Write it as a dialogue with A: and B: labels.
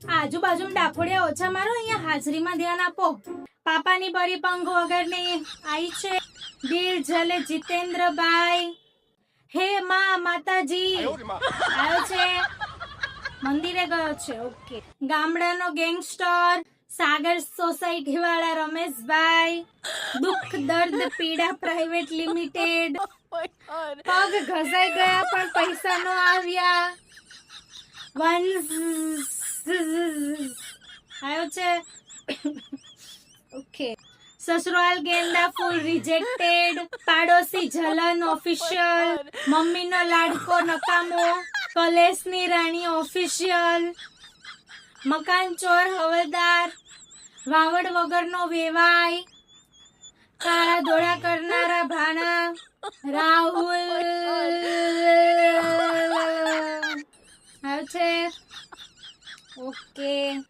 A: આજુબાજુમાં ડાફોડિયા ઓછા મારો, અહીંયા હાજરીમાં ધ્યાન આપો. પાપાની બરી પંખ વગરની આઈ છે દિલ જલે જીતેન્દ્રભાઈ. હે માં માતાજી આવ્યો છે, મંદિરે ગયો છે. ઓકે. ગામડાનો ગેંગસ્ટર સાગર સોસાયટી વાળા રમેશભાઈ. દુઃખ દર્દ પીડા પ્રાઇવેટ લિમિટેડ. પગ ઘસાઈ ગયા પણ પૈસા નો આવ્યા. આવ્યો છે. ઓકે. સસુરાલ ગેંડા ફૂલ રિજેક્ટેડ. પાડોશી જલન ઓફિશિયલ. મમ્મીનો લાડકો નકામો. કલેશની રાણી ઓફિશિયલ. મકાન ચોર હવલદાર. વાવડ વગરનો વેવાય. કાળા ધોળા કરનારા ભાણા. રાહુલ આવ્યો છે. ઓકે.